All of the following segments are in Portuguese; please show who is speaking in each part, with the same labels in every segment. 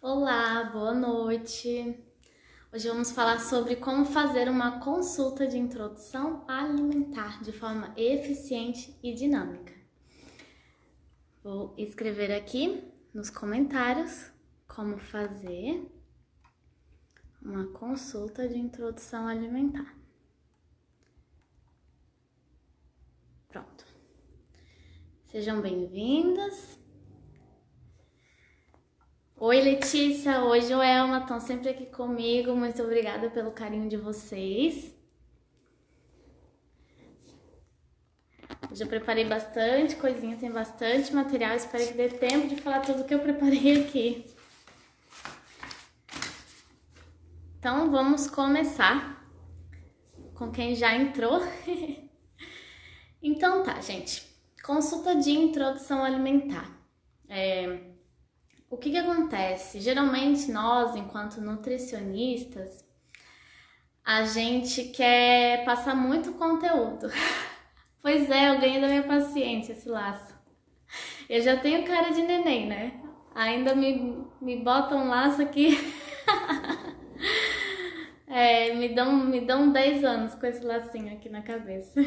Speaker 1: Olá, boa noite. Hoje vamos falar sobre como fazer uma consulta de introdução alimentar de forma eficiente e dinâmica. Vou escrever aqui nos comentários como fazer uma consulta de introdução alimentar. Pronto. Sejam bem-vindas. Oi, Letícia. Oi, Joelma. Estão sempre aqui comigo. Muito obrigada pelo carinho de vocês. Hoje eu preparei bastante coisinha, tem bastante material. Espero que dê tempo de falar tudo que eu preparei aqui. Então, vamos começar com quem já entrou. Então tá, gente. Consulta de introdução alimentar. O que acontece? Geralmente nós, enquanto nutricionistas, a gente quer passar muito conteúdo. Pois é, eu ganhei da minha paciente esse laço. Eu já tenho cara de neném, né? Ainda me botam um laço aqui. Me dão 10 anos com esse lacinho aqui na cabeça.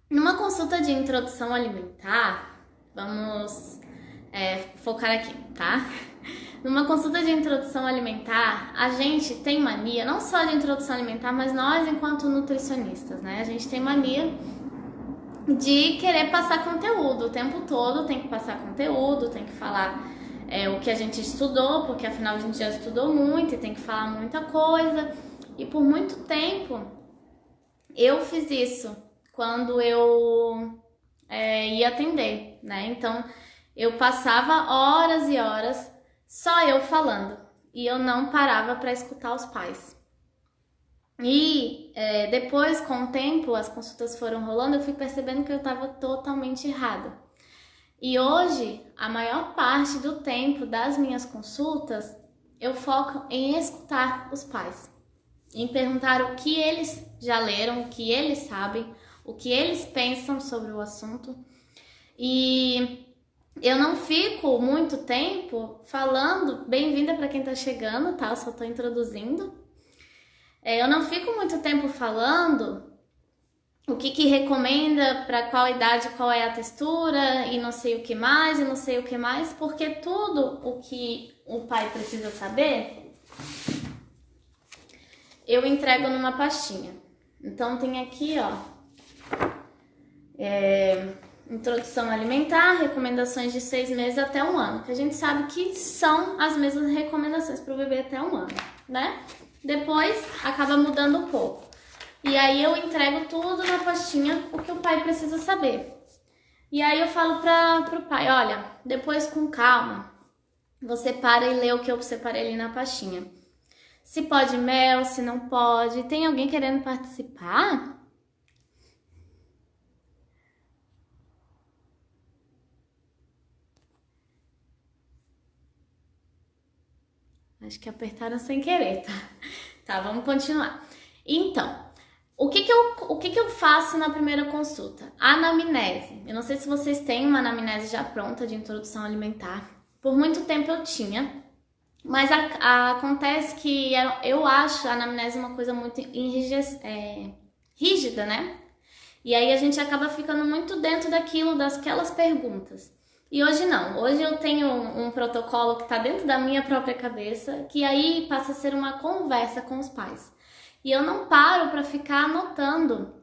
Speaker 1: Numa consulta de introdução alimentar, vamos focar aqui, tá? Numa consulta de introdução alimentar, a gente tem mania, não só de introdução alimentar, mas nós enquanto nutricionistas, né? A gente tem mania de querer passar conteúdo o tempo todo, tem que passar conteúdo, tem que falar o que a gente estudou, porque afinal a gente já estudou muito e tem que falar muita coisa. E por muito tempo eu fiz isso quando eu ia atender, né? Então eu passava horas e horas só eu falando e eu não parava para escutar os pais. E depois, com o tempo, as consultas foram rolando, eu fui percebendo que eu estava totalmente errada. E hoje, a maior parte do tempo das minhas consultas, eu foco em escutar os pais, em perguntar o que eles já leram, o que eles sabem, o que eles pensam sobre o assunto. E eu não fico muito tempo falando, bem-vinda para quem tá chegando, tá? Eu só tô introduzindo. Eu não fico muito tempo falando o que recomenda, para qual idade, qual é a textura e não sei o que mais, e não sei o que mais, porque tudo o que o pai precisa saber, eu entrego numa pastinha. Então tem aqui, ó, introdução alimentar, recomendações de 6 meses até 1 ano, que a gente sabe que são as mesmas recomendações para o bebê até 1 ano, né? Depois acaba mudando um pouco. E aí eu entrego tudo na pastinha, o que o pai precisa saber. E aí eu falo pro pai, olha, depois com calma, você para e lê o que eu separei ali na pastinha. Se pode mel, se não pode. Tem alguém querendo participar? Acho que apertaram sem querer, tá? Tá, vamos continuar. Então, o que eu faço na primeira consulta? Anamnese. Eu não sei se vocês têm uma anamnese já pronta de introdução alimentar. Por muito tempo eu tinha, mas acontece que eu acho a anamnese uma coisa muito rígida, né? E aí a gente acaba ficando muito dentro daquelas perguntas. E hoje não, hoje eu tenho um protocolo que está dentro da minha própria cabeça, que aí passa a ser uma conversa com os pais. E eu não paro para ficar anotando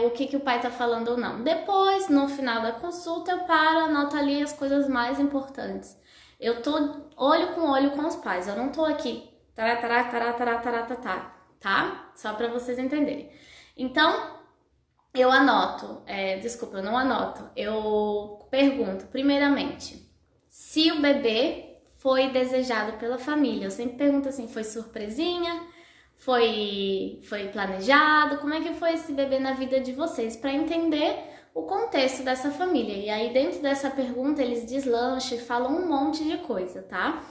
Speaker 1: o que o pai está falando ou não. Depois, no final da consulta, eu paro, anoto ali as coisas mais importantes. Eu tô olho com os pais, eu não tô aqui, tá? Só para vocês entenderem. Então, eu anoto, eu não anoto, eu pergunto, primeiramente, se o bebê foi desejado pela família. Eu sempre pergunto assim, foi surpresinha? Foi planejado? Como é que foi esse bebê na vida de vocês? Para entender o contexto dessa família. E aí, dentro dessa pergunta, eles deslancham e falam um monte de coisa, tá?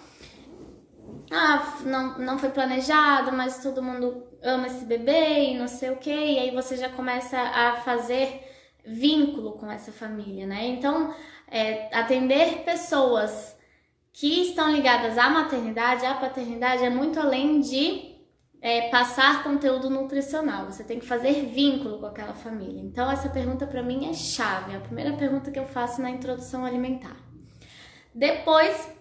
Speaker 1: Não foi planejado, mas todo mundo ama esse bebê e não sei o que. E aí você já começa a fazer vínculo com essa família, né? Então, atender pessoas que estão ligadas à maternidade, à paternidade, é muito além de passar conteúdo nutricional. Você tem que fazer vínculo com aquela família. Então, essa pergunta para mim é chave, é a primeira pergunta que eu faço na introdução alimentar. Depois,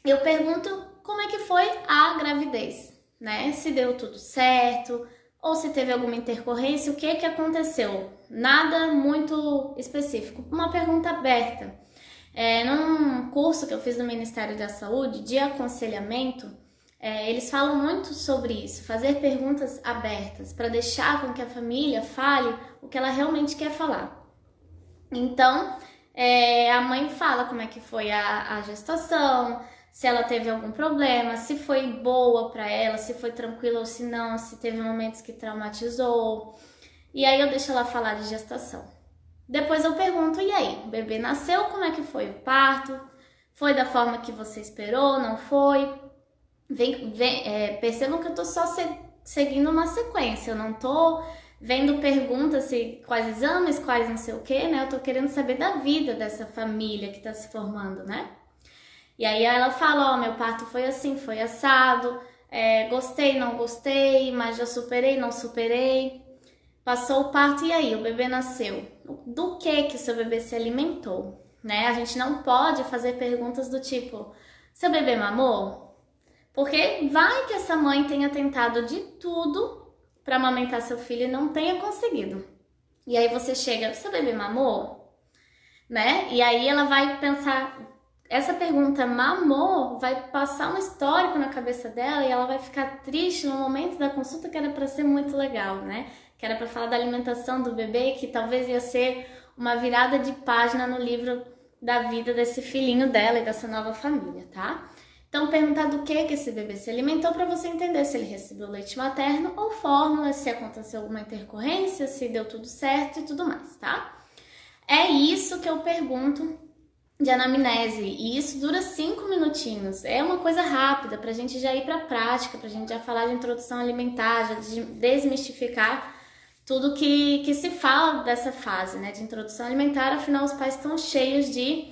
Speaker 1: eu pergunto como é que foi a gravidez, né? Se deu tudo certo, ou se teve alguma intercorrência, o que aconteceu? Nada muito específico, uma pergunta aberta. Num curso que eu fiz no Ministério da Saúde, de aconselhamento, eles falam muito sobre isso, fazer perguntas abertas, para deixar com que a família fale o que ela realmente quer falar. Então, a mãe fala como é que foi a gestação, se ela teve algum problema, se foi boa para ela, se foi tranquila ou se não, se teve momentos que traumatizou. E aí eu deixo ela falar de gestação. Depois eu pergunto, e aí, o bebê nasceu, como é que foi o parto? Foi da forma que você esperou, não foi? Percebam que eu tô só seguindo uma sequência, eu não tô vendo perguntas se quais exames, quais não sei o que, né? Eu tô querendo saber da vida dessa família que tá se formando, né? E aí ela fala, meu parto foi assim, foi assado, gostei, não gostei, mas já superei, não superei. Passou o parto e aí, o bebê nasceu. Do que o seu bebê se alimentou, né? A gente não pode fazer perguntas do tipo, seu bebê mamou? Porque vai que essa mãe tenha tentado de tudo para amamentar seu filho e não tenha conseguido. E aí você chega, seu bebê mamou? Né? E aí ela vai pensar, essa pergunta mamou vai passar um histórico na cabeça dela e ela vai ficar triste no momento da consulta que era para ser muito legal, né? Que era para falar da alimentação do bebê, que talvez ia ser uma virada de página no livro da vida desse filhinho dela e dessa nova família, tá? Então, perguntar do que esse bebê se alimentou para você entender se ele recebeu leite materno ou fórmula, se aconteceu alguma intercorrência, se deu tudo certo e tudo mais, tá? É isso que eu pergunto de anamnese, e isso dura 5 minutinhos. É uma coisa rápida pra gente já ir pra prática, pra gente já falar de introdução alimentar, já desmistificar tudo que se fala dessa fase, né, de introdução alimentar. Afinal, os pais estão cheios de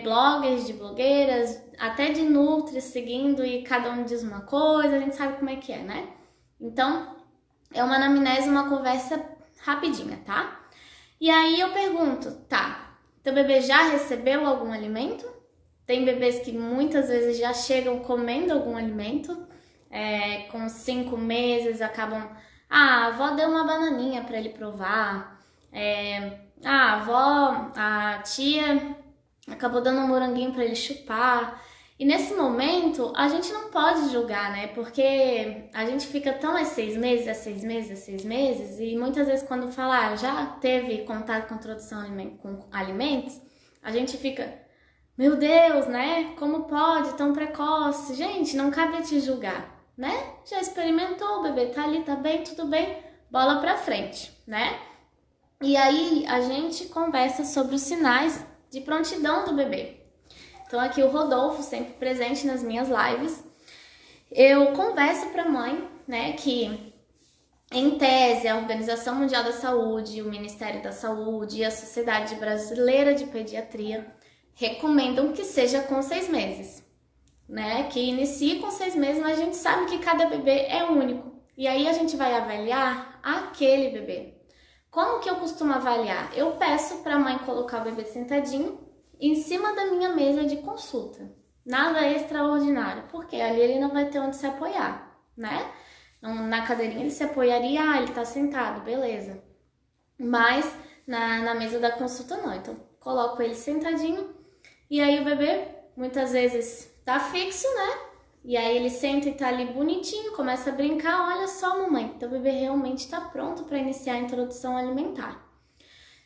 Speaker 1: bloggers, de blogueiras, até de nutris seguindo e cada um diz uma coisa, a gente sabe como é que é, né? Então, é uma anamnese, uma conversa rapidinha, tá? E aí eu pergunto, tá, teu bebê já recebeu algum alimento? Tem bebês que muitas vezes já chegam comendo algum alimento, com 5 meses acabam, a avó deu uma bananinha para ele provar, a tia acabou dando um moranguinho para ele chupar. E nesse momento, a gente não pode julgar, né? Porque a gente fica tão 6 meses, 6 meses, 6 meses, e muitas vezes quando fala, já teve contato com introdução com alimentos, a gente fica, meu Deus, né? Como pode, tão precoce? Gente, não cabe a te julgar, né? Já experimentou, o bebê tá ali, tá bem, tudo bem, bola pra frente, né? E aí a gente conversa sobre os sinais de prontidão do bebê. Então aqui o Rodolfo, sempre presente nas minhas lives, eu converso para a mãe, né, que em tese a Organização Mundial da Saúde, o Ministério da Saúde e a Sociedade Brasileira de Pediatria recomendam que seja com 6 meses, né, que inicie com 6 meses, mas a gente sabe que cada bebê é único. E aí a gente vai avaliar aquele bebê. Como que eu costumo avaliar? Eu peço para a mãe colocar o bebê sentadinho em cima da minha mesa de consulta. Nada extraordinário, porque ali ele não vai ter onde se apoiar, né? Na cadeirinha ele se apoiaria, ele tá sentado, beleza. Mas na mesa da consulta não. Então, coloco ele sentadinho e aí o bebê muitas vezes tá fixo, né? E aí ele senta e tá ali bonitinho, começa a brincar. Olha só, mamãe, teu bebê realmente tá pronto para iniciar a introdução alimentar.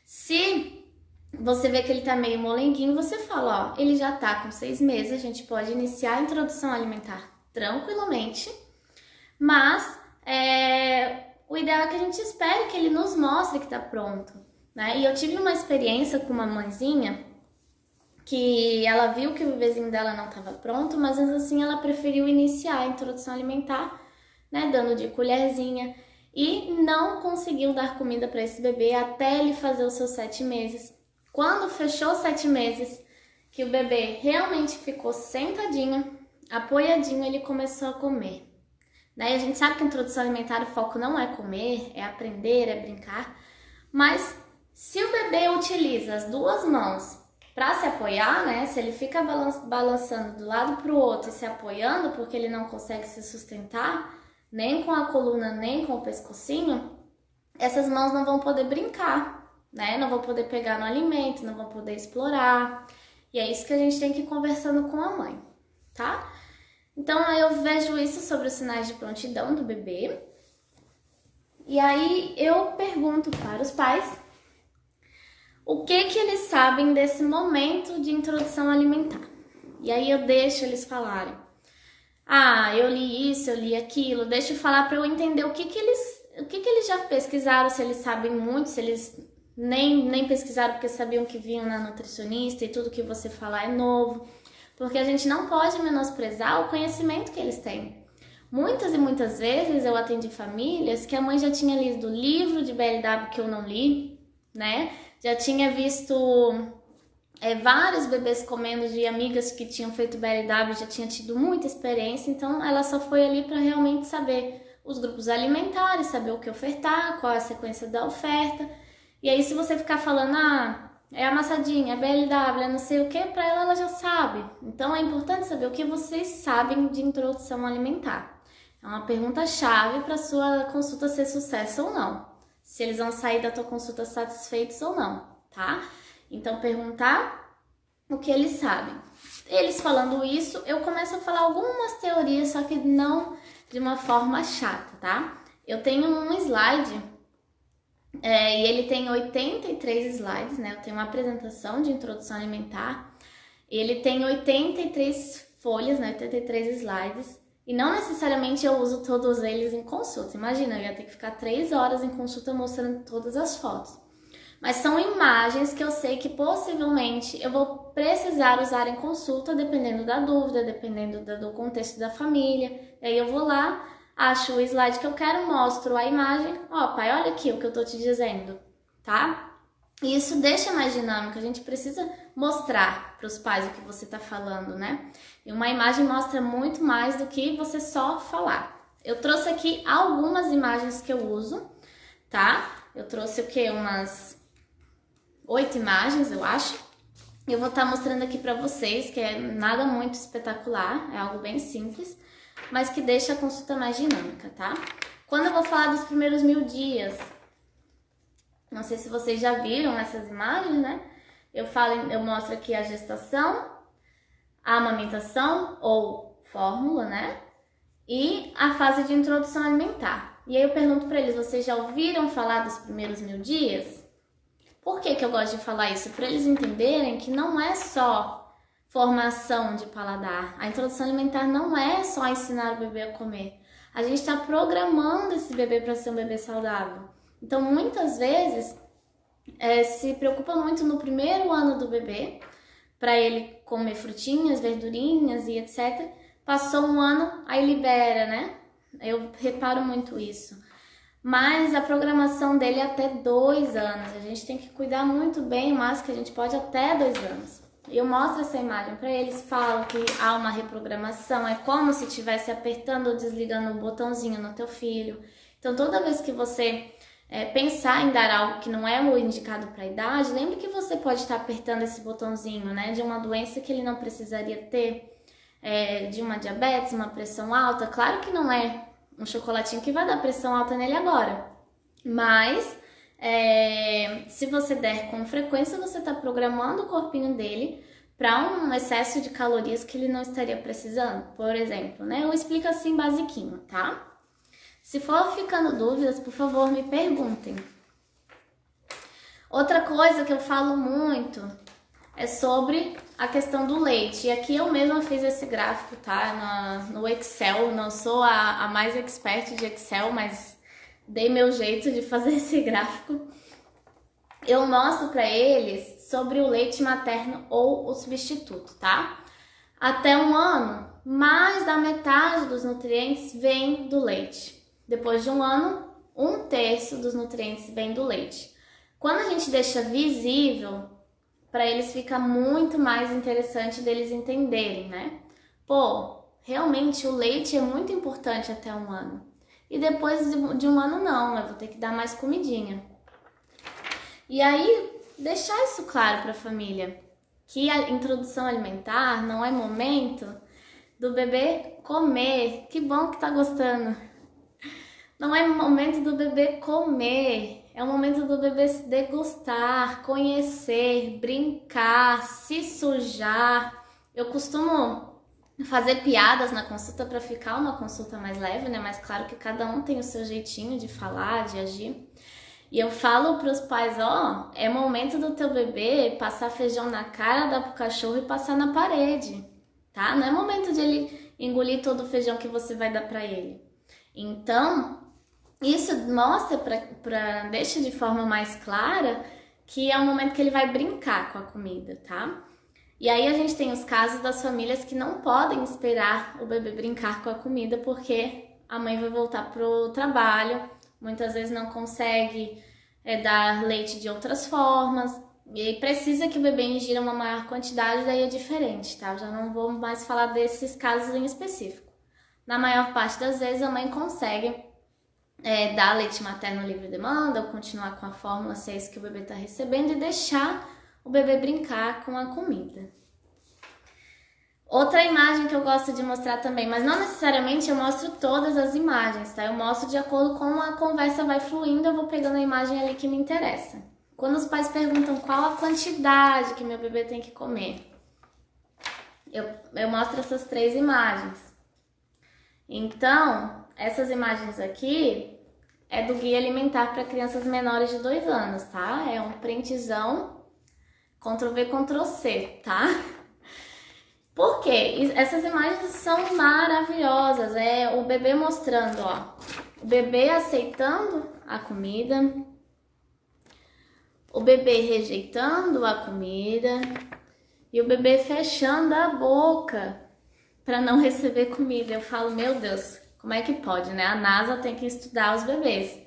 Speaker 1: Se você vê que ele tá meio molenguinho, você fala, ó, ele já tá com 6 meses, a gente pode iniciar a introdução alimentar tranquilamente, mas o ideal é que a gente espere que ele nos mostre que tá pronto, né? E eu tive uma experiência com uma mãezinha que ela viu que o bebezinho dela não estava pronto, mas assim ela preferiu iniciar a introdução alimentar, né, dando de colherzinha. e não conseguiu dar comida para esse bebê até ele fazer os seus 7 meses. Quando fechou 7 meses, que o bebê realmente ficou sentadinho, apoiadinho, ele começou a comer. Daí a gente sabe que a introdução alimentar, o foco não é comer, é aprender, é brincar, mas se o bebê utiliza as duas mãos para se apoiar, né? Se ele fica balançando do lado para o outro e se apoiando porque ele não consegue se sustentar, nem com a coluna, nem com o pescocinho, essas mãos não vão poder brincar, né? Não vão poder pegar no alimento, não vão poder explorar. E é isso que a gente tem que ir conversando com a mãe, tá? Então, eu vejo isso sobre os sinais de prontidão do bebê. E aí, eu pergunto para os pais o que eles sabem desse momento de introdução alimentar. E aí, eu deixo eles falarem. Ah, eu li isso, eu li aquilo. Deixa eu falar para eu entender o que eles já pesquisaram, se eles sabem muito, se eles nem pesquisaram porque sabiam que vinham na nutricionista e tudo que você falar é novo. Porque a gente não pode menosprezar o conhecimento que eles têm. Muitas e muitas vezes eu atendi famílias que a mãe já tinha lido o livro de BLW que eu não li, né? Já tinha visto vários bebês comendo de amigas que tinham feito BLW, já tinha tido muita experiência, então ela só foi ali para realmente saber os grupos alimentares, saber o que ofertar, qual é a sequência da oferta. E aí se você ficar falando, é amassadinha, é BLW, é não sei o que, para ela já sabe. Então é importante saber o que vocês sabem de introdução alimentar. É uma pergunta-chave para sua consulta ser sucesso ou não. Se eles vão sair da tua consulta satisfeitos ou não, tá? Então perguntar o que eles sabem. Eles falando isso, eu começo a falar algumas teorias, só que não de uma forma chata, tá? Eu tenho um slide e ele tem 83 slides, né? Eu tenho uma apresentação de introdução alimentar. Ele tem 83 folhas, né? 83 slides. E não necessariamente eu uso todos eles em consulta. Imagina, eu ia ter que ficar 3 horas em consulta mostrando todas as fotos. Mas são imagens que eu sei que possivelmente eu vou precisar usar em consulta, dependendo da dúvida, dependendo do contexto da família. E aí eu vou lá, acho o slide que eu quero, mostro a imagem. Ó, pai, olha aqui o que eu tô te dizendo, tá? E isso deixa mais dinâmico, a gente precisa mostrar para os pais o que você tá falando, né? E uma imagem mostra muito mais do que você só falar. Eu trouxe aqui algumas imagens que eu uso, tá? Eu trouxe o quê? Umas 8 imagens, eu acho. Eu vou estar mostrando aqui para vocês, que é nada muito espetacular, é algo bem simples, mas que deixa a consulta mais dinâmica, tá? Quando eu vou falar dos primeiros 1000 dias, não sei se vocês já viram essas imagens, né? Eu mostro aqui a gestação, a amamentação ou fórmula, né? E a fase de introdução alimentar. E aí eu pergunto para eles, vocês já ouviram falar dos primeiros 1000 dias? Por que eu gosto de falar isso? Para eles entenderem que não é só formação de paladar. A introdução alimentar não é só ensinar o bebê a comer. A gente está programando esse bebê para ser um bebê saudável. Então, muitas vezes, se preocupa muito no primeiro ano do bebê, para ele comer frutinhas, verdurinhas e etc. Passou um ano, aí libera, né? Eu reparo muito isso. Mas a programação dele é até 2 anos. A gente tem que cuidar muito bem, o máximo que a gente pode até 2 anos. Eu mostro essa imagem para eles, falo que há uma reprogramação, é como se estivesse apertando ou desligando o botãozinho no teu filho. Então, toda vez que você pensar em dar algo que não é o indicado para a idade, lembre que você pode estar apertando esse botãozinho, né, de uma doença que ele não precisaria ter, de uma diabetes, uma pressão alta. Claro que não é um chocolatinho que vai dar pressão alta nele agora, mas se você der com frequência, você está programando o corpinho dele para um excesso de calorias que ele não estaria precisando, por exemplo, né? Eu explico assim basiquinho, tá? Se for ficando dúvidas, por favor, me perguntem. Outra coisa que eu falo muito é sobre a questão do leite. E aqui eu mesma fiz esse gráfico, tá? No Excel. Não sou a mais expert de Excel, mas dei meu jeito de fazer esse gráfico. Eu mostro para eles sobre o leite materno ou o substituto, tá? Até 1 ano, mais da metade dos nutrientes vem do leite. Depois de 1 ano, 1/3 dos nutrientes vem do leite. Quando a gente deixa visível, para eles fica muito mais interessante deles entenderem, né? Pô, realmente o leite é muito importante até 1 ano. E depois de 1 ano não, eu vou ter que dar mais comidinha. E aí, deixar isso claro para a família, que a introdução alimentar não é momento do bebê comer. Que bom que tá gostando. Não é momento do bebê comer, é o momento do bebê se degustar, conhecer, brincar, se sujar. Eu costumo fazer piadas na consulta para ficar uma consulta mais leve, né? Mas claro que cada um tem o seu jeitinho de falar, de agir. E eu falo para os pais, ó, é momento do teu bebê passar feijão na cara, dar pro cachorro e passar na parede, tá? Não é momento de ele engolir todo o feijão que você vai dar para ele. Então, isso mostra deixa de forma mais clara que é o momento que ele vai brincar com a comida, tá? E aí a gente tem os casos das famílias que não podem esperar o bebê brincar com a comida porque a mãe vai voltar pro trabalho, muitas vezes não consegue dar leite de outras formas e aí precisa que o bebê ingira uma maior quantidade, daí é diferente, tá? Eu já não vou mais falar desses casos em específico. Na maior parte das vezes a mãe consegue dar leite materno livre demanda ou continuar com a fórmula se é isso que o bebê está recebendo e deixar o bebê brincar com a comida. Outra imagem que eu gosto de mostrar também, mas não necessariamente eu mostro todas as imagens, tá? Eu mostro de acordo com a conversa vai fluindo, eu vou pegando a imagem ali que me interessa. Quando os pais perguntam qual a quantidade que meu bebê tem que comer, eu mostro essas 3 imagens. Então, essas imagens aqui é do Guia Alimentar para Crianças Menores de 2 anos, tá? É um printzão, Ctrl+V, Ctrl+C, tá? Por quê? Essas imagens são maravilhosas. É o bebê mostrando, ó, o bebê aceitando a comida, o bebê rejeitando a comida e o bebê fechando a boca para não receber comida. Eu falo, meu Deus, como é que pode, né? A NASA tem que estudar os bebês,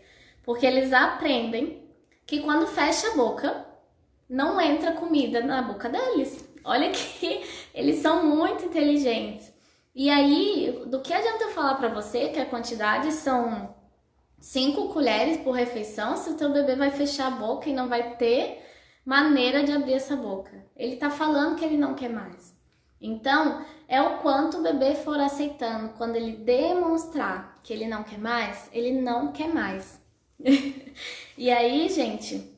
Speaker 1: porque eles aprendem que quando fecha a boca, não entra comida na boca deles. Olha que eles são muito inteligentes. E aí, do que adianta eu falar para você que a quantidade são 5 colheres por refeição se o teu bebê vai fechar a boca e não vai ter maneira de abrir essa boca? Ele tá falando que ele não quer mais. Então, é o quanto o bebê for aceitando. Quando ele demonstrar que ele não quer mais, ele não quer mais. E aí, gente,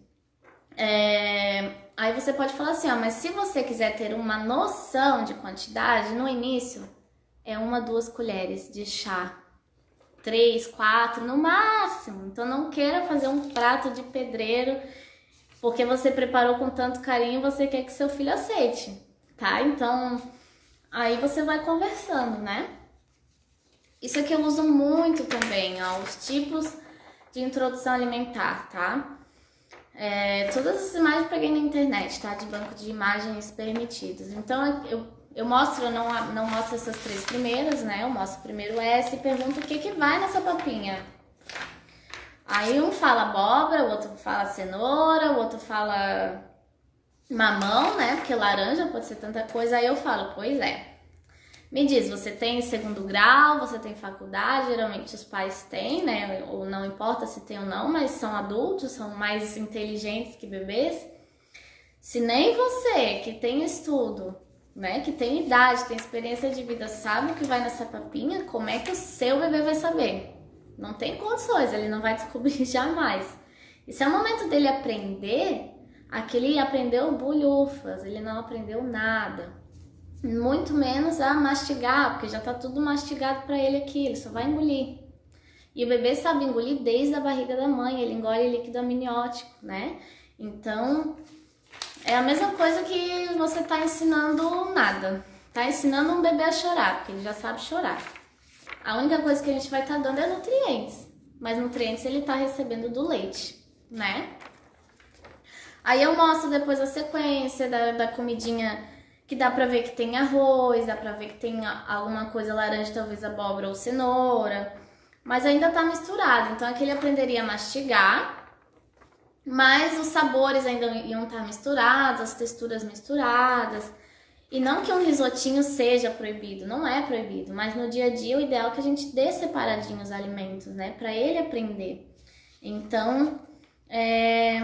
Speaker 1: aí você pode falar assim, ó, mas se você quiser ter uma noção de quantidade, no início é 1, 2 colheres de chá. 3, 4 no máximo. Então não queira fazer um prato de pedreiro porque você preparou com tanto carinho, você quer que seu filho aceite, tá? Então aí você vai conversando, né? Isso aqui eu uso muito também, ó, os tipos de introdução alimentar, tá? Todas as imagens eu peguei na internet, tá? De banco de imagens permitidos. Então eu mostro, eu não mostro essas 3 primeiras, né? Eu mostro primeiro essa e pergunto o que vai nessa papinha. Aí um fala abóbora, o outro fala cenoura, o outro fala mamão, né? Porque laranja pode ser tanta coisa. Aí eu falo, pois é. Me diz, você tem 2º grau, você tem faculdade? Geralmente os pais têm, né? Ou não importa se tem ou não, mas são adultos, são mais inteligentes que bebês. Se nem você, que tem estudo, né? Que tem idade, tem experiência de vida, sabe o que vai nessa papinha, como é que o seu bebê vai saber? Não tem condições, ele não vai descobrir jamais. E se é o momento dele aprender, aquele aprendeu bulhufas, ele não aprendeu nada. Muito menos a mastigar, porque já tá tudo mastigado para ele aqui, ele só vai engolir. E o bebê sabe engolir desde a barriga da mãe, ele engole líquido amniótico, né? Então, é a mesma coisa que você tá ensinando nada. Tá ensinando um bebê a chorar, porque ele já sabe chorar. A única coisa que a gente vai estar dando é nutrientes, mas nutrientes ele tá recebendo do leite, né? Aí eu mostro depois a sequência da comidinha, que dá pra ver que tem arroz, dá pra ver que tem alguma coisa laranja, talvez abóbora ou cenoura. mas ainda tá misturado. Então aqui ele aprenderia a mastigar, mas os sabores ainda iam estar misturados, as texturas misturadas. E não que um risotinho seja proibido, não é proibido, mas no dia a dia o ideal é que a gente dê separadinho os alimentos, né, para ele aprender. Então, é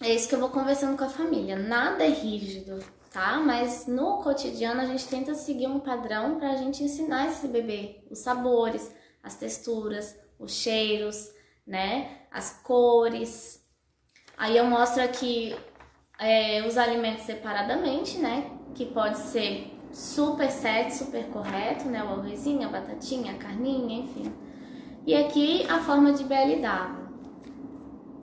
Speaker 1: isso que eu vou conversando com a família. Nada é rígido, tá? Mas no cotidiano a gente tenta seguir um padrão pra gente ensinar esse bebê os sabores, as texturas, os cheiros, né, as cores. Aí eu mostro aqui os alimentos separadamente, né? Que pode ser super certo, super correto, né? O arrozinho, a batatinha, a carninha, enfim. E aqui a forma de BLW.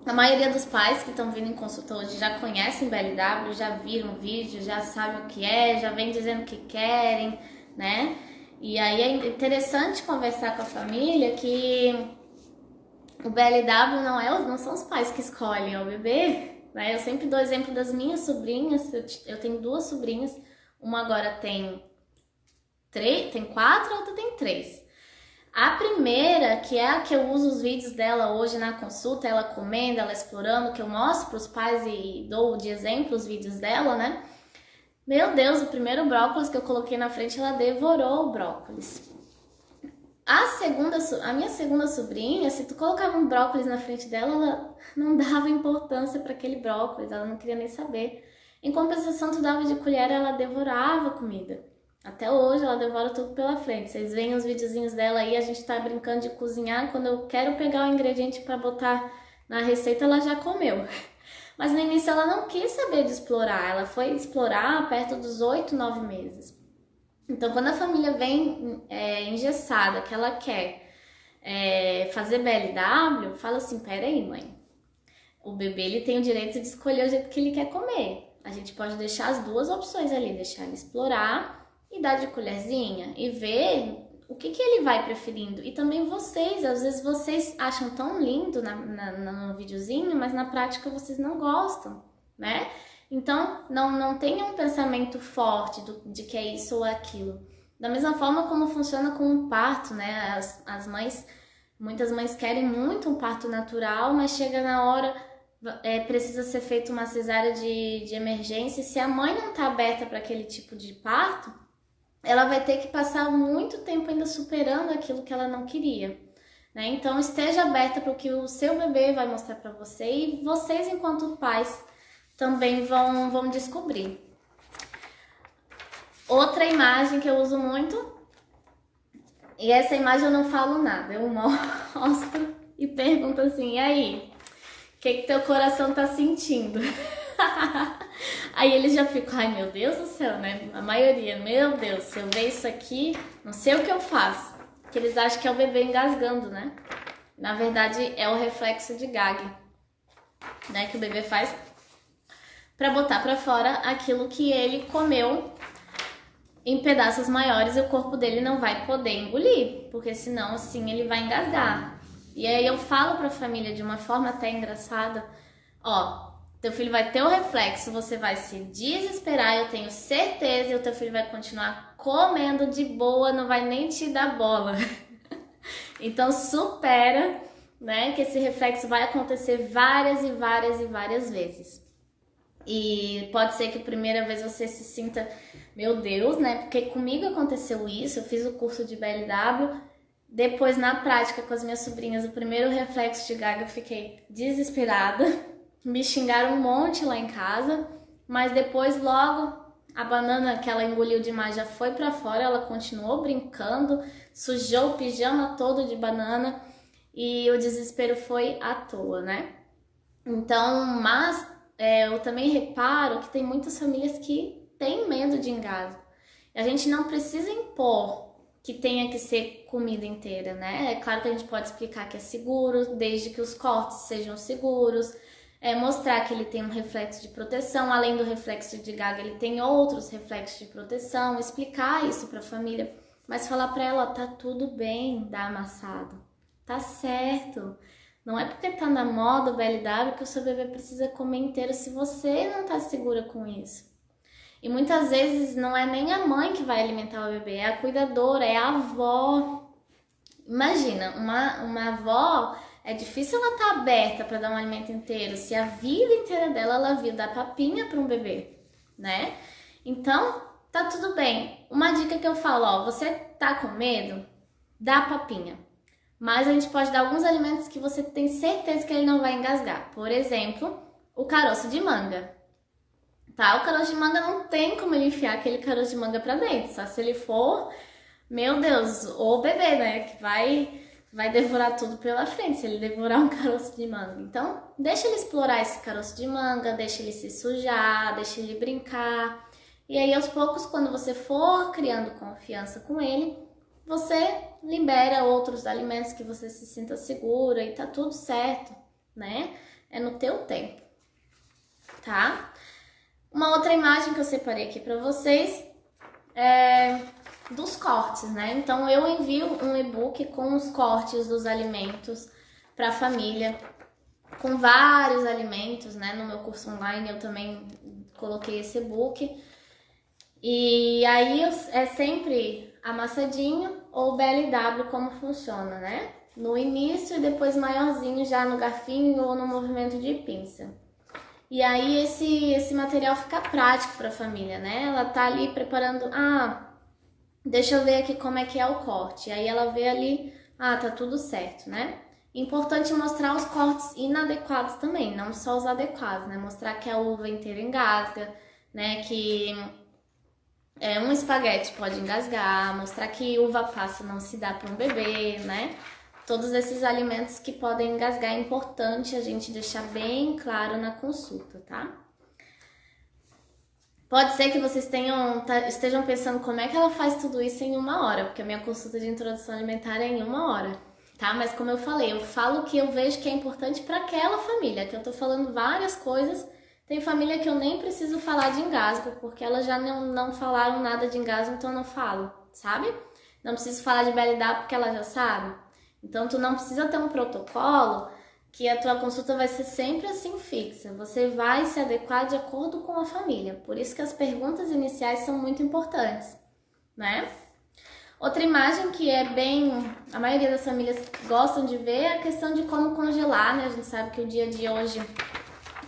Speaker 1: A maioria dos pais que estão vindo em consulta hoje já conhecem BLW, já viram o vídeo, já sabem o que é, já vem dizendo o que querem, né? E aí é interessante conversar com a família que o BLW não são os pais que escolhem, é o bebê. Eu sempre dou exemplo das minhas sobrinhas, eu tenho 2 sobrinhas, uma agora tem 4, a outra tem 3. A primeira, que é a que eu uso os vídeos dela hoje na consulta, ela comendo, ela explorando, que eu mostro para os pais e dou de exemplo os vídeos dela, né? Meu Deus, o primeiro brócolis que eu coloquei na frente, ela devorou o brócolis. A minha segunda sobrinha, se tu colocava um brócolis na frente dela, ela não dava importância para aquele brócolis, ela não queria nem saber. Em compensação, tu dava de colher, ela devorava a comida. Até hoje ela devora tudo pela frente. Vocês veem os videozinhos dela aí, a gente tá brincando de cozinhar, quando eu quero pegar o ingrediente para botar na receita, ela já comeu. Mas no início ela não quis saber de explorar, ela foi explorar perto dos 8, 9 meses. Então, quando a família vem engessada, que ela quer fazer BLW, fala assim, peraí, mãe, o bebê ele tem o direito de escolher o jeito que ele quer comer. A gente pode deixar as 2 opções ali, deixar ele explorar e dar de colherzinha e ver o que ele vai preferindo. E também vocês, às vezes vocês acham tão lindo no videozinho, mas na prática vocês não gostam, né? Então, não tenha um pensamento forte de que é isso ou aquilo. Da mesma forma como funciona com o parto, né? As mães, muitas mães querem muito um parto natural, mas chega na hora, precisa ser feita uma cesárea de emergência. Se a mãe não está aberta para aquele tipo de parto, ela vai ter que passar muito tempo ainda superando aquilo que ela não queria, né? Então, esteja aberta para o que o seu bebê vai mostrar para você e vocês, enquanto pais, também vão descobrir. Outra imagem que eu uso muito, e essa imagem eu não falo nada, eu mostro e pergunto assim, e aí, o que teu coração tá sentindo? Aí eles já ficam, ai meu Deus do céu, né? A maioria, meu Deus, se eu ver isso aqui, não sei o que eu faço. Que eles acham que é o bebê engasgando, né? Na verdade, é o reflexo de gag, né? Que o bebê faz para botar para fora aquilo que ele comeu em pedaços maiores e o corpo dele não vai poder engolir, porque senão assim ele vai engasgar. E aí eu falo para a família de uma forma até engraçada, ó, teu filho vai ter o reflexo, você vai se desesperar, eu tenho certeza, e o teu filho vai continuar comendo de boa, não vai nem te dar bola. Então supera, né, que esse reflexo vai acontecer várias e várias e várias vezes. E pode ser que a primeira vez você se sinta, meu Deus, né? Porque comigo aconteceu isso, eu fiz o curso de BLW, depois na prática com as minhas sobrinhas, o primeiro reflexo de gag eu fiquei desesperada, me xingaram um monte lá em casa, mas depois logo a banana que ela engoliu demais já foi pra fora, ela continuou brincando, sujou o pijama todo de banana e o desespero foi à toa, né? Então, mas eu também reparo que tem muitas famílias que têm medo de engasgo. A gente não precisa impor que tenha que ser comida inteira, né? É claro que a gente pode explicar que é seguro, desde que os cortes sejam seguros, mostrar que ele tem um reflexo de proteção, além do reflexo de gag, ele tem outros reflexos de proteção, explicar isso para a família, mas falar para ela, tá tudo bem dar amassado, tá certo. Não é porque tá na moda o BLW que o seu bebê precisa comer inteiro se você não tá segura com isso. E muitas vezes não é nem a mãe que vai alimentar o bebê, é a cuidadora, é a avó. Imagina, uma avó, é difícil ela estar aberta para dar um alimento inteiro, se a vida inteira dela ela viu dar papinha para um bebê, né? Então, tá tudo bem. Uma dica que eu falo, ó, você tá com medo? Dá papinha. Mas a gente pode dar alguns alimentos que você tem certeza que ele não vai engasgar. Por exemplo, o caroço de manga. Tá? O caroço de manga não tem como ele enfiar aquele caroço de manga pra dentro. Só se ele for, meu Deus, o bebê, né? Que vai devorar tudo pela frente, se ele devorar um caroço de manga. Então, deixa ele explorar esse caroço de manga, deixa ele se sujar, deixa ele brincar. E aí, aos poucos, quando você for criando confiança com ele, você libera outros alimentos que você se sinta segura e tá tudo certo, né? É no teu tempo, tá? Uma outra imagem que eu separei aqui pra vocês é dos cortes, né? Então eu envio um e-book com os cortes dos alimentos pra família, com vários alimentos, né? No meu curso online eu também coloquei esse e-book. E aí é sempre amassadinho ou BLW como funciona, né? No início e depois maiorzinho já no garfinho ou no movimento de pinça. E aí esse material fica prático para a família, né? Ela tá ali preparando, deixa eu ver aqui como é que é o corte. Aí ela vê ali, tá tudo certo, né? Importante mostrar os cortes inadequados também, não só os adequados, né? Mostrar que a uva inteira engasga, né? Que um espaguete pode engasgar, mostrar que uva passa não se dá para um bebê, né? Todos esses alimentos que podem engasgar é importante a gente deixar bem claro na consulta, tá? Pode ser que vocês estejam pensando como é que ela faz tudo isso em 1 hora, porque a minha consulta de introdução alimentar é em 1 hora, tá? Mas como eu falei, eu falo o que eu vejo que é importante para aquela família, que eu tô falando várias coisas. Tem família que eu nem preciso falar de engasgo, porque elas já não falaram nada de engasgo, então eu não falo, sabe? Não preciso falar de BLW porque ela já sabe. Então, tu não precisa ter um protocolo que a tua consulta vai ser sempre assim fixa. Você vai se adequar de acordo com a família. Por isso que as perguntas iniciais são muito importantes, né? Outra imagem que a maioria das famílias gostam de ver é a questão de como congelar, né? A gente sabe que o dia de hoje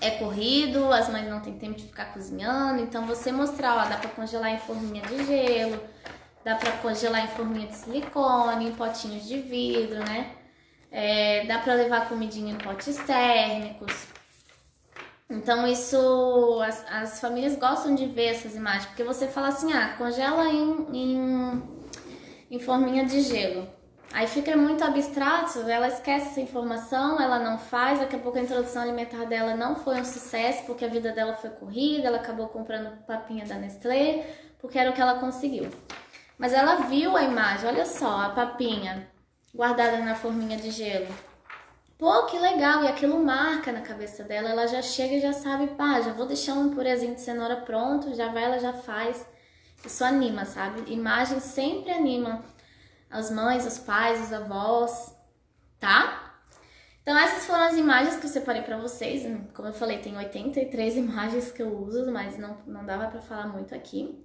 Speaker 1: é corrido, as mães não têm tempo de ficar cozinhando. Então, você mostrar, dá pra congelar em forminha de gelo, dá pra congelar em forminha de silicone, em potinhos de vidro, né? Dá pra levar comidinha em potes térmicos. Então isso, as famílias gostam de ver essas imagens, porque você fala assim, congela em forminha de gelo. Aí fica muito abstrato, ela esquece essa informação, ela não faz, daqui a pouco a introdução alimentar dela não foi um sucesso, porque a vida dela foi corrida, ela acabou comprando papinha da Nestlé, porque era o que ela conseguiu. Mas ela viu a imagem, olha só, a papinha guardada na forminha de gelo. Pô, que legal, e aquilo marca na cabeça dela, ela já chega e já sabe, já vou deixar um purezinho de cenoura pronto, já vai, ela já faz. Isso anima, sabe? Imagem sempre anima as mães, os pais, os avós, tá? Então essas foram as imagens que eu separei pra vocês. Como eu falei, tem 83 imagens que eu uso, mas não dava pra falar muito aqui.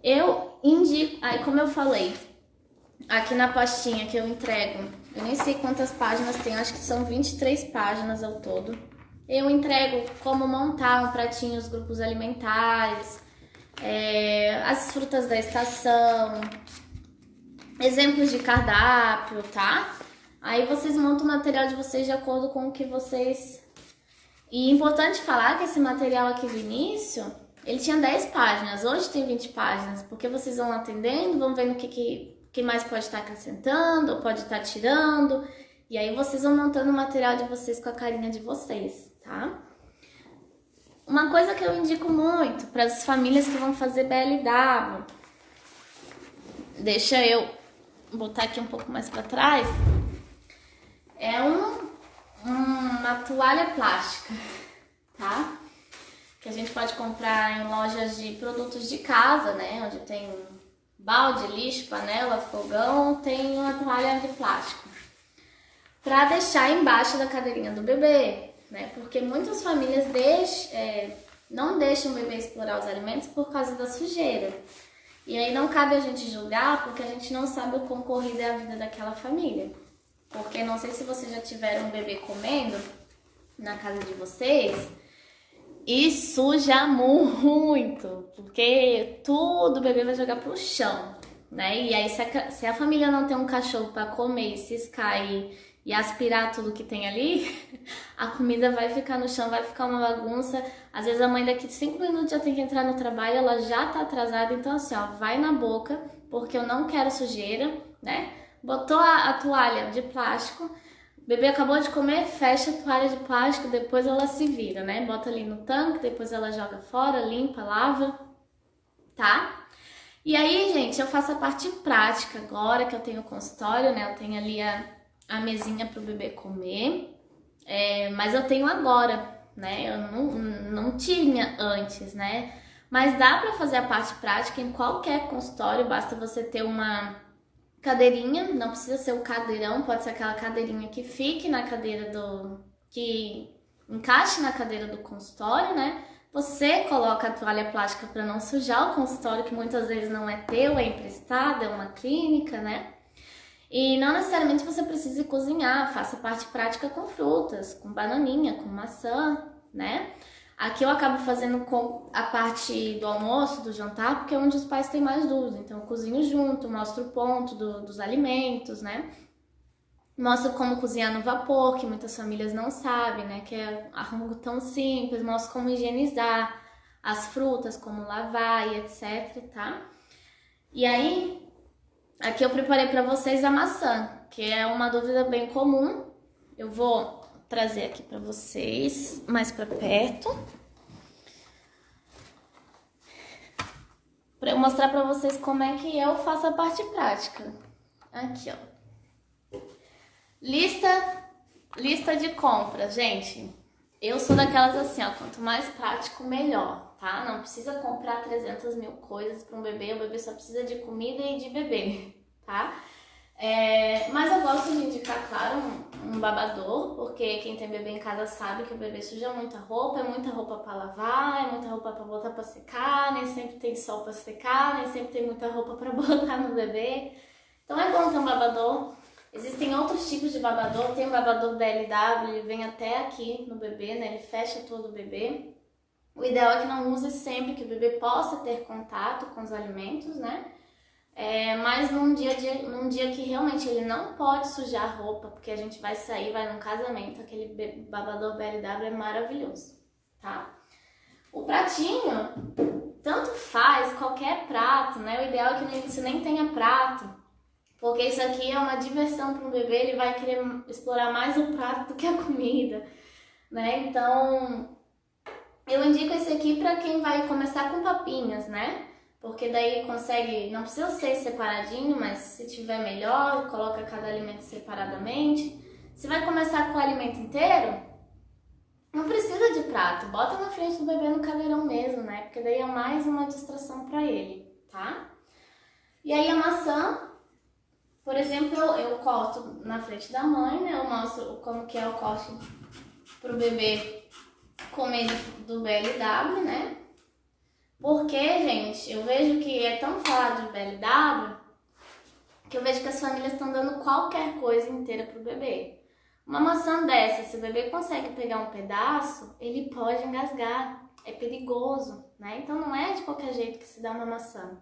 Speaker 1: Eu indico, aí como eu falei, aqui na pastinha que eu entrego, eu nem sei quantas páginas tem, acho que são 23 páginas ao todo. Eu entrego como montar um pratinho, os grupos alimentares, as frutas da estação, exemplos de cardápio, tá? Aí vocês montam o material de vocês de acordo com o que vocês... E importante falar que esse material aqui do início, ele tinha 10 páginas, hoje tem 20 páginas, porque vocês vão atendendo, vão vendo o que mais pode estar acrescentando, ou pode estar tirando, e aí vocês vão montando o material de vocês com a carinha de vocês, tá? Uma coisa que eu indico muito para as famílias que vão fazer BLW, deixa eu botar aqui um pouco mais para trás, é uma toalha plástica, tá? Que a gente pode comprar em lojas de produtos de casa, né? Onde tem balde, lixo, panela, fogão, tem uma toalha de plástico. Pra deixar embaixo da cadeirinha do bebê, né? Porque muitas famílias não deixam o bebê explorar os alimentos por causa da sujeira. E aí não cabe a gente julgar porque a gente não sabe o quão corrida é a vida daquela família. Porque não sei se vocês já tiveram um bebê comendo na casa de vocês, e suja muito, porque tudo o bebê vai jogar pro chão, né? E aí se a família não tem um cachorro para comer, ciscar e aspirar tudo que tem ali, a comida vai ficar no chão, vai ficar uma bagunça. Às vezes a mãe daqui 5 minutos já tem que entrar no trabalho, ela já tá atrasada, então assim, ó, vai na boca, porque eu não quero sujeira, né? Botou a toalha de plástico, o bebê acabou de comer, fecha a toalha de plástico, depois ela se vira, né? Bota ali no tanque, depois ela joga fora, limpa, lava, tá? E aí, gente, eu faço a parte prática agora, que eu tenho consultório, né? Eu tenho ali a mesinha pro bebê comer, mas eu tenho agora, né? Eu não tinha antes, né? Mas dá pra fazer a parte prática em qualquer consultório, basta você ter uma cadeirinha, não precisa ser o cadeirão, pode ser aquela cadeirinha que fique na cadeira que encaixe na cadeira do consultório, né? Você coloca a toalha plástica para não sujar o consultório, que muitas vezes não é teu, é emprestado, é uma clínica, né? E não necessariamente você precisa cozinhar, faça parte prática com frutas, com bananinha, com maçã, né? Aqui eu acabo fazendo com a parte do almoço, do jantar, porque é onde os pais têm mais dúvidas. Então eu cozinho junto, mostro o ponto dos alimentos, né? Mostro como cozinhar no vapor, que muitas famílias não sabem, né? Que é algo tão simples. Mostro como higienizar as frutas, como lavar e etc, tá? E aí, aqui eu preparei para vocês a maçã, que é uma dúvida bem comum. Eu vou trazer aqui para vocês, mais para perto, para eu mostrar para vocês como é que eu faço a parte prática. Aqui, ó. Lista de compras, gente. Eu sou daquelas assim, ó, quanto mais prático, melhor, tá? Não precisa comprar 300 mil coisas para um bebê, o bebê só precisa de comida e de bebê, tá? Mas eu gosto de indicar, claro, um babador, porque quem tem bebê em casa sabe que o bebê suja muita roupa, é muita roupa para lavar, é muita roupa para botar para secar, nem sempre tem sol para secar, nem sempre tem muita roupa para botar no bebê. Então é bom ter um babador. Existem outros tipos de babador, tem o babador BLW, ele vem até aqui no bebê, né? Ele fecha todo o bebê. O ideal é que não use sempre, que o bebê possa ter contato com os alimentos, né? Mas num dia que realmente ele não pode sujar a roupa, porque a gente vai sair, vai num casamento, aquele babador BLW é maravilhoso, tá? O pratinho, tanto faz, qualquer prato, né? O ideal é que no início nem tenha prato, porque isso aqui é uma diversão para um bebê, ele vai querer explorar mais o prato do que a comida, né? Então, eu indico esse aqui para quem vai começar com papinhas, né? Porque daí consegue, não precisa ser separadinho, mas se tiver melhor, coloca cada alimento separadamente. Se vai começar com o alimento inteiro, não precisa de prato, bota na frente do bebê no cadeirão mesmo, né? Porque daí é mais uma distração para ele, tá? E aí a maçã, por exemplo, eu corto na frente da mãe, né? Eu mostro como que é o corte pro bebê comer do BLW, né? Porque, gente, eu vejo que é tão falado de BLW que eu vejo que as famílias estão dando qualquer coisa inteira pro bebê. Uma maçã dessa, se o bebê consegue pegar um pedaço, ele pode engasgar. É perigoso, né? Então não é de qualquer jeito que se dá uma maçã.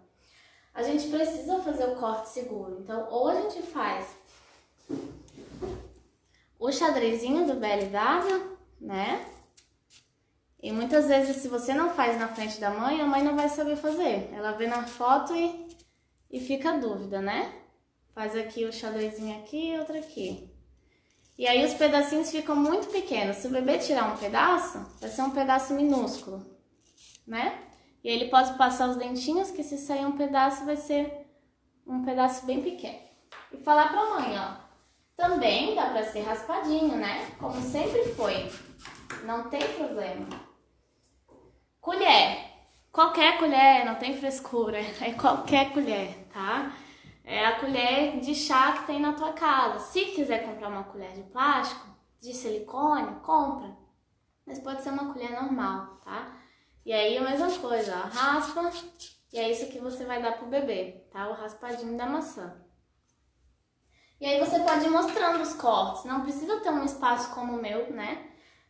Speaker 1: A gente precisa fazer o corte seguro. Então, ou a gente faz o xadrezinho do BLW, né? E muitas vezes, se você não faz na frente da mãe, a mãe não vai saber fazer. Ela vê na foto e fica a dúvida, né? Faz aqui o xadrezinho aqui e outro aqui. E aí os pedacinhos ficam muito pequenos. Se o bebê tirar um pedaço, vai ser um pedaço minúsculo, né? E aí ele pode passar os dentinhos, que se sair um pedaço, vai ser um pedaço bem pequeno. E falar pra mãe, ó, também dá pra ser raspadinho, né? Como sempre foi. Não tem problema. Colher. Qualquer colher, não tem frescura. É qualquer colher, tá? É a colher de chá que tem na tua casa. Se quiser comprar uma colher de plástico, de silicone, compra. Mas pode ser uma colher normal, tá? E aí a mesma coisa, ó, raspa E é isso que você vai dar pro bebê, tá? O raspadinho da maçã. E aí você pode ir mostrando os cortes, não precisa ter um espaço como o meu, né?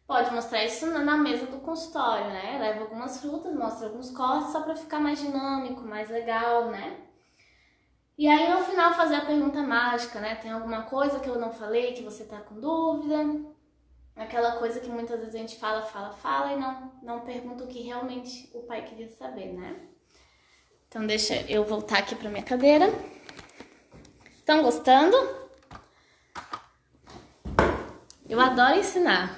Speaker 1: Pode mostrar isso na mesa do consultório, né? Leva algumas frutas, mostra alguns cortes só pra ficar mais dinâmico, mais legal, né? E aí no final fazer a pergunta mágica, né? Tem alguma coisa que eu não falei, que você tá com dúvida? Aquela coisa que muitas vezes a gente fala e não pergunta o que realmente o pai queria saber, né? Então deixa eu voltar aqui pra minha cadeira. Estão gostando? Eu adoro ensinar.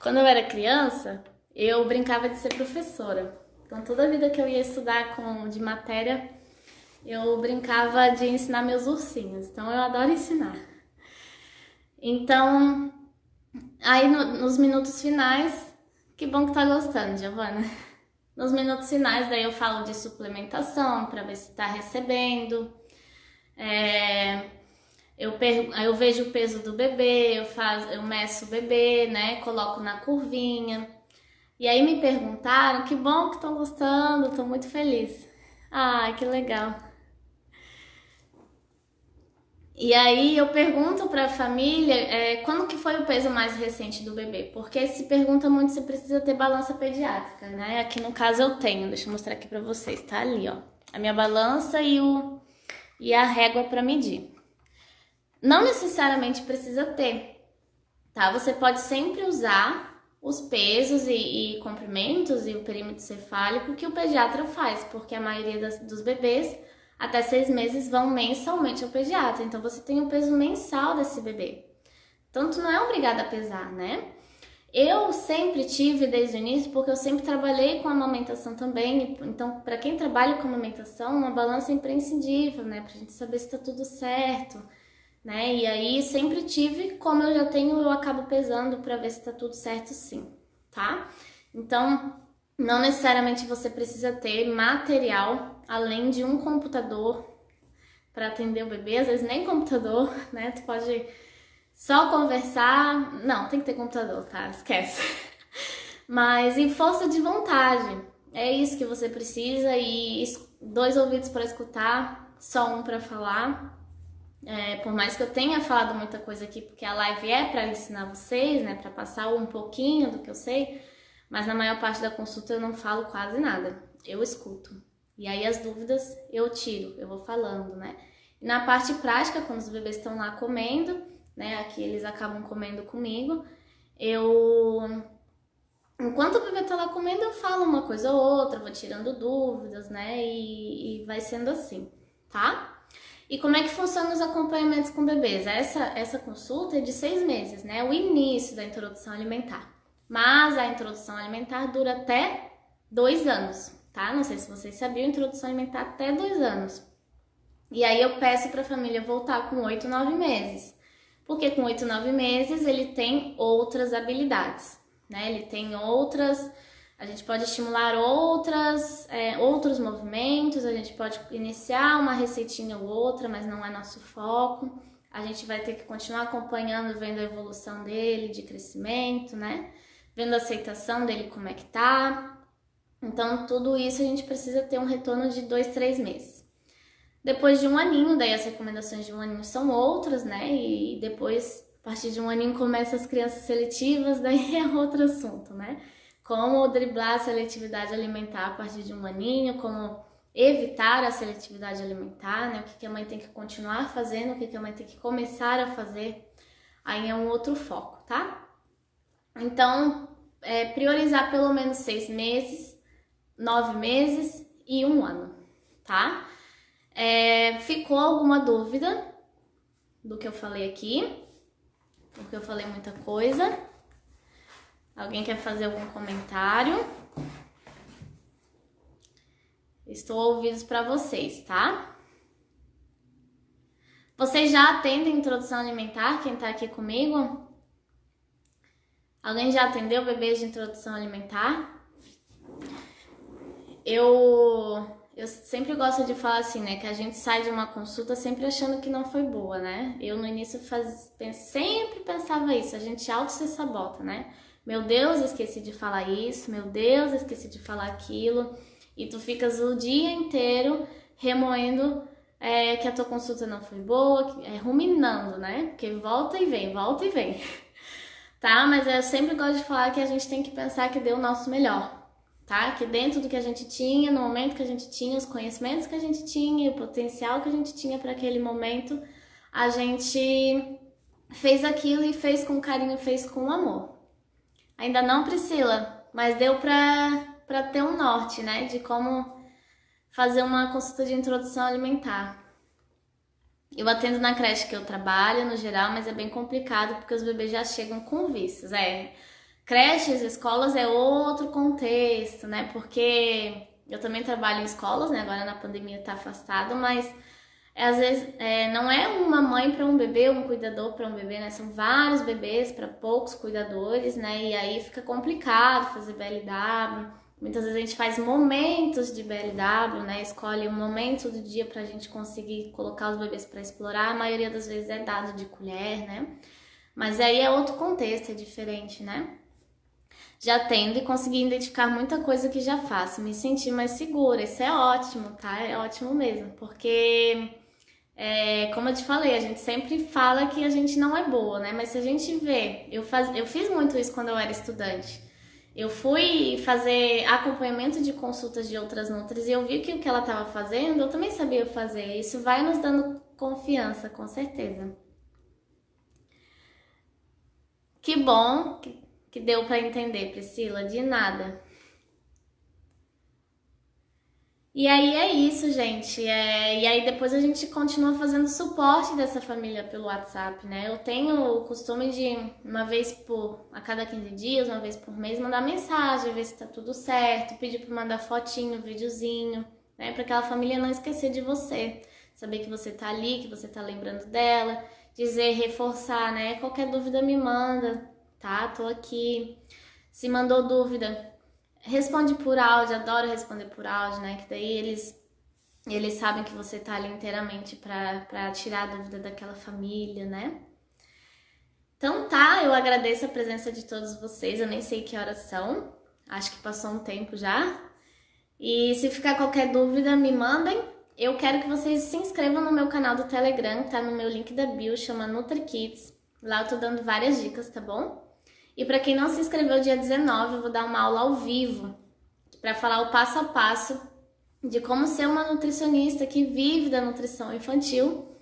Speaker 1: Quando eu era criança, eu brincava de ser professora. Então toda vida que eu ia estudar de matéria, eu brincava de ensinar meus ursinhos. Então eu adoro ensinar. Então, aí nos minutos finais, que bom que tá gostando, Giovana. Nos minutos finais, daí eu falo de suplementação, para ver se tá recebendo. Eu vejo o peso do bebê, eu meço o bebê, né? Coloco na curvinha. E aí me perguntaram, que bom que estão gostando, tô muito feliz. Ah, que legal. E aí eu pergunto para a família quando que foi o peso mais recente do bebê, porque se pergunta muito se precisa ter balança pediátrica, né? Aqui no caso eu tenho, deixa eu mostrar aqui para vocês, tá ali, ó, a minha balança e a régua para medir. Não necessariamente precisa ter, tá? Você pode sempre usar os pesos e comprimentos e o perímetro cefálico que o pediatra faz, porque a maioria dos bebês até 6 meses vão mensalmente ao pediatra, então você tem o peso mensal desse bebê. Então, tu não é obrigada a pesar, né? Eu sempre tive desde o início, porque eu sempre trabalhei com amamentação também, então para quem trabalha com amamentação, uma balança é imprescindível, né? Pra gente saber se tá tudo certo, né? E aí sempre tive, como eu já tenho, eu acabo pesando pra ver se tá tudo certo sim, tá? Então, não necessariamente você precisa ter material, além de um computador para atender o bebê, às vezes nem computador, né? Tu pode só conversar, não, tem que ter computador, tá? Esquece. Mas em força de vontade, é isso que você precisa e 2 ouvidos para escutar, só um para falar. Por mais que eu tenha falado muita coisa aqui, porque a live é para ensinar vocês, né? Para passar um pouquinho do que eu sei, mas na maior parte da consulta eu não falo quase nada, eu escuto. E aí as dúvidas eu tiro, eu vou falando, né? E na parte prática, quando os bebês estão lá comendo, né? Aqui eles acabam comendo comigo, enquanto o bebê tá lá comendo, eu falo uma coisa ou outra, vou tirando dúvidas, né? E vai sendo assim, tá? E como é que funcionam os acompanhamentos com bebês? Essa consulta é de 6 meses, né? O início da introdução alimentar. Mas a introdução alimentar dura até 2 anos, tá? Não sei se vocês sabiam, introdução alimentar até 2 anos. E aí eu peço para a família voltar com 8, 9 meses. Porque com 8, 9 meses ele tem outras habilidades, né? Ele tem a gente pode estimular outros movimentos, a gente pode iniciar uma receitinha ou outra, mas não é nosso foco. A gente vai ter que continuar acompanhando, vendo a evolução dele, de crescimento, né? Vendo a aceitação dele, como é que tá. Então, tudo isso a gente precisa ter um retorno de 2, 3 meses. Depois de 1 aninho, daí as recomendações de 1 aninho são outras, né? E depois, a partir de 1 aninho, começam as crianças seletivas, daí é outro assunto, né? Como driblar a seletividade alimentar a partir de 1 aninho, como evitar a seletividade alimentar, né? O que a mãe tem que continuar fazendo, o que a mãe tem que começar a fazer, aí é um outro foco, tá? Então, priorizar pelo menos 6 meses, 9 meses e 1 ano, tá? Ficou alguma dúvida do que eu falei aqui? Porque eu falei muita coisa. Alguém quer fazer algum comentário? Estou ouvindo para vocês, tá? Vocês já atendem introdução alimentar, quem tá aqui comigo? Alguém já atendeu bebês de introdução alimentar? Eu sempre gosto de falar assim, né? Que a gente sai de uma consulta sempre achando que não foi boa, né? Eu no início sempre pensava isso, a gente se sabota, né? Meu Deus, esqueci de falar isso, meu Deus, esqueci de falar aquilo. e tu ficas o dia inteiro remoendo que a tua consulta não foi boa, ruminando, né? Porque volta e vem, tá? Mas eu sempre gosto de falar que a gente tem que pensar que deu o nosso melhor, tá? Que dentro do que a gente tinha, no momento que a gente tinha, os conhecimentos que a gente tinha, o potencial que a gente tinha para aquele momento, a gente fez aquilo e fez com carinho, fez com amor. Ainda não, Priscila, mas deu pra ter um norte, né? De como fazer uma consulta de introdução alimentar. Eu atendo na creche que eu trabalho, no geral, mas é bem complicado porque os bebês já chegam com vícios. Creches, escolas é outro contexto, né? Porque eu também trabalho em escolas, né? Agora na pandemia tá afastado, mas às vezes não é uma mãe para um bebê, um cuidador para um bebê, né? São vários bebês para poucos cuidadores, né? E aí fica complicado fazer BLW. Muitas vezes a gente faz momentos de BLW, né? Escolhe um momento do dia pra gente conseguir colocar os bebês para explorar. A maioria das vezes é dado de colher, né? Mas aí é outro contexto, é diferente, né? Já tendo e consegui identificar muita coisa que já faço, me sentir mais segura. Isso é ótimo, tá? É ótimo mesmo, porque como eu te falei, a gente sempre fala que a gente não é boa, né? Mas se a gente vê, eu fiz muito isso quando eu era estudante. Eu fui fazer acompanhamento de consultas de outras nutris e eu vi que o que ela estava fazendo, eu também sabia fazer. Isso vai nos dando confiança, com certeza. Que bom que deu para entender, Priscila, de nada. E aí é isso, gente. E aí depois a gente continua fazendo suporte dessa família pelo WhatsApp, né? Eu tenho o costume de, uma vez a cada 15 dias, uma vez por mês, mandar mensagem, ver se tá tudo certo, pedir para mandar fotinho, videozinho, né? Para aquela família não esquecer de você. Saber que você tá ali, que você tá lembrando dela, dizer, reforçar, né? Qualquer dúvida me manda, tá? Tô aqui. Se mandou dúvida, responde por áudio, adoro responder por áudio, né? Que daí eles sabem que você tá ali inteiramente pra tirar a dúvida daquela família, né? Então tá, eu agradeço a presença de todos vocês, eu nem sei que horas são, acho que passou um tempo já. E se ficar qualquer dúvida, me mandem. Eu quero que vocês se inscrevam no meu canal do Telegram, tá no meu link da bio, chama NutriKids. Lá eu tô dando várias dicas, tá bom? E para quem não se inscreveu, dia 19 eu vou dar uma aula ao vivo para falar o passo a passo de como ser uma nutricionista que vive da nutrição infantil,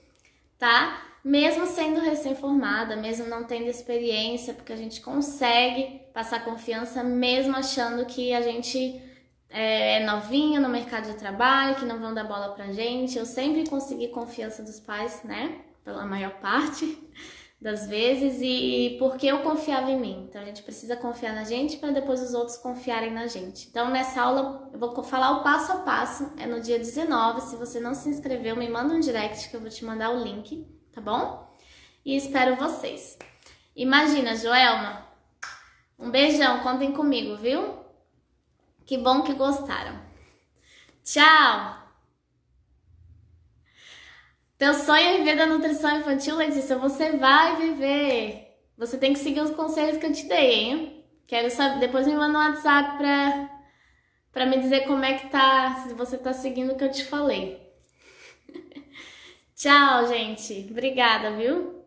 Speaker 1: tá? Mesmo sendo recém-formada, mesmo não tendo experiência, porque a gente consegue passar confiança mesmo achando que a gente é novinha no mercado de trabalho, que não vão dar bola pra gente. Eu sempre consegui confiança dos pais, né? Pela maior parte das vezes, e porque eu confiava em mim. Então a gente precisa confiar na gente para depois os outros confiarem na gente. Então nessa aula eu vou falar o passo a passo, é no dia 19. Se você não se inscreveu, me manda um direct que eu vou te mandar o link, tá bom? E espero vocês. Imagina, Joelma, um beijão, contem comigo, viu? Que bom que gostaram. Tchau! Teu sonho é viver da nutrição infantil, Letícia, você vai viver. Você tem que seguir os conselhos que eu te dei, hein? Quero saber, depois me manda um WhatsApp pra me dizer como é que tá, se você tá seguindo o que eu te falei. Tchau, gente. Obrigada, viu?